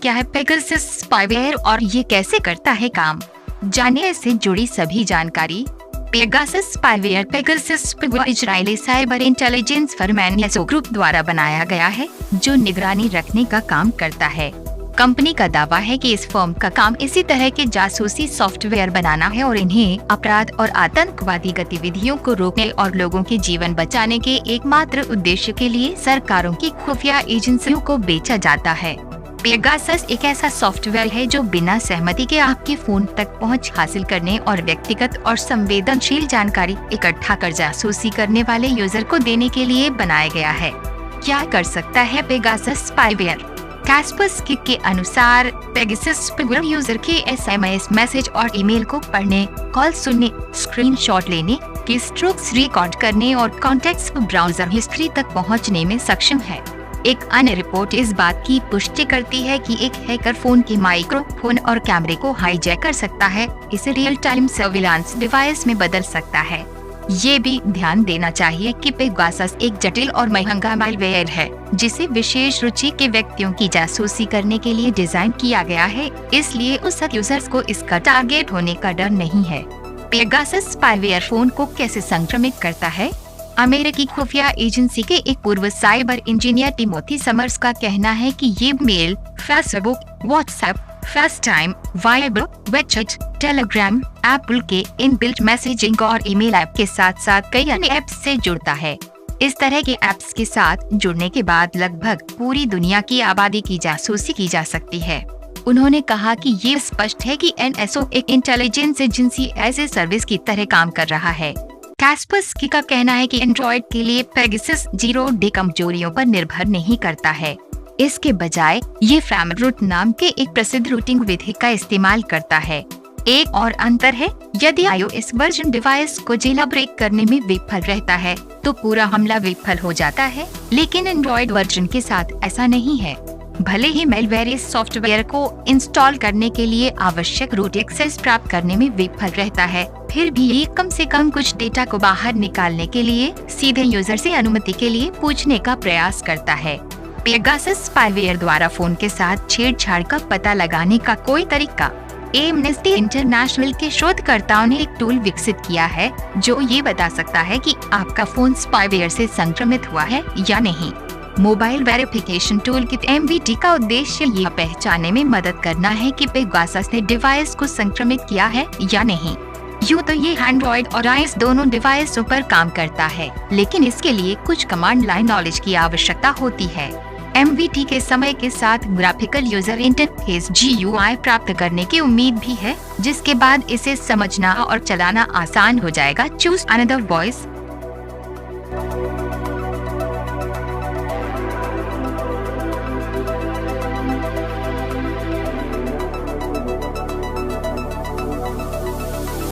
क्या है Pegasus spyware और ये कैसे करता है काम, जानिए इससे जुड़ी सभी जानकारी। Pegasus spyware Pegasus Israeli cyber intelligence firm NSO group द्वारा बनाया गया है, जो निगरानी रखने का काम करता है। कंपनी का दावा है कि इस फर्म का काम इसी तरह के जासूसी सॉफ्टवेयर बनाना है और इन्हें अपराध और आतंकवादी गतिविधियों को रोकने और लोगों के जीवन बचाने के एकमात्र उद्देश्य के लिए सरकारों की खुफिया एजेंसियों को बेचा जाता है। पेगासस एक ऐसा सॉफ्टवेयर है जो बिना सहमति के आपके फोन तक पहुंच हासिल करने और व्यक्तिगत और संवेदनशील जानकारी इकट्ठा कर जासूसी करने वाले यूजर को देने के लिए बनाया गया है। क्या कर सकता है पेगासस स्पाईवेयर? कैस्पर्सकी के अनुसार पेगासस स्पाईवेयर यूजर के एसएमएस मैसेज और ईमेल को पढ़ने, कॉल सुनने, स्क्रीनशॉट लेने, कीस्ट्रोक्स रिकॉर्ड करने और कॉन्टेक्ट्स ब्राउजर हिस्ट्री तक पहुंचने में सक्षम है। एक अन्य रिपोर्ट इस बात की पुष्टि करती है कि एक हैकर फोन के माइक्रोफोन और कैमरे को हाईजैक कर सकता है, इसे रियल टाइम सर्विलांस डिवाइस में बदल सकता है। ये भी ध्यान देना चाहिए कि पेगासस एक जटिल और महंगा मालवेयर है, जिसे विशेष रुचि के व्यक्तियों की जासूसी करने के लिए डिजाइन किया गया है, इसलिए उस यूजर्स को इसका टारगेट होने का डर नहीं है। पेगासस स्पाईवेयर फोन को कैसे संक्रमित करता है? अमेरिकी खुफिया एजेंसी के एक पूर्व साइबर इंजीनियर टिमोथी समर्स का कहना है कि ये mail, Facebook, WhatsApp, FaceTime, Viber, WeChat, Telegram, Apple के इनबिल्ट मैसेजिंग और ईमेल ऐप के साथ साथ कई अन्य ऐप्स से जुड़ता है। इस तरह के ऐप्स के साथ जुड़ने के बाद लगभग पूरी दुनिया की आबादी की जासूसी की जा सकती है। उन्होंने कहा कि ये स्पष्ट है कि एनएसओ एक intelligence agency as a service की तरह काम कर रहा है। कैस्पर्सकी का कहना है कि एंड्रॉयड के लिए पेगासस 0 डे कमजोरियों पर निर्भर नहीं करता है। इसके बजाय ये फ्रेमरूट नाम के एक प्रसिद्ध रूटिंग विधि का इस्तेमाल करता है। एक और अंतर है, यदि iOS वर्जन डिवाइस को जेलब्रेक करने में विफल रहता है तो पूरा हमला विफल हो जाता है, लेकिन एंड्रॉयड वर्जन के साथ ऐसा नहीं है। भले ही मेलवेयर इस सॉफ्टवेयर को इंस्टॉल करने के लिए आवश्यक रूट एक्सेस प्राप्त करने में विफल रहता है, फिर भी ये कम से कम कुछ डेटा को बाहर निकालने के लिए सीधे यूजर से अनुमति के लिए पूछने का प्रयास करता है। पेगासस स्पाईवेयर द्वारा फोन के साथ छेड़छाड़ का पता लगाने का कोई तरीका? एमनेस्टी इंटरनेशनल के शोधकर्ताओं ने एक टूल विकसित किया है जो ये बता सकता है कि आपका फोन स्पाईवेयर से संक्रमित हुआ है या नहीं। Mobile verification tool kit MVT का उद्देश्य यह पहचानने में मदद करना है कि पेगासस ने डिवाइस को संक्रमित किया है या नहीं। यूँ तो ये एंड्रॉयड और iOS दोनों डिवाइसों पर काम करता है, लेकिन इसके लिए कुछ कमांड लाइन नॉलेज की आवश्यकता होती है। MVT के समय के साथ ग्राफिकल यूजर इंटरफेस GUI प्राप्त करने की उम्मीद भी है, जिसके बाद इसे समझना और चलाना आसान हो जाएगा। Choose another voice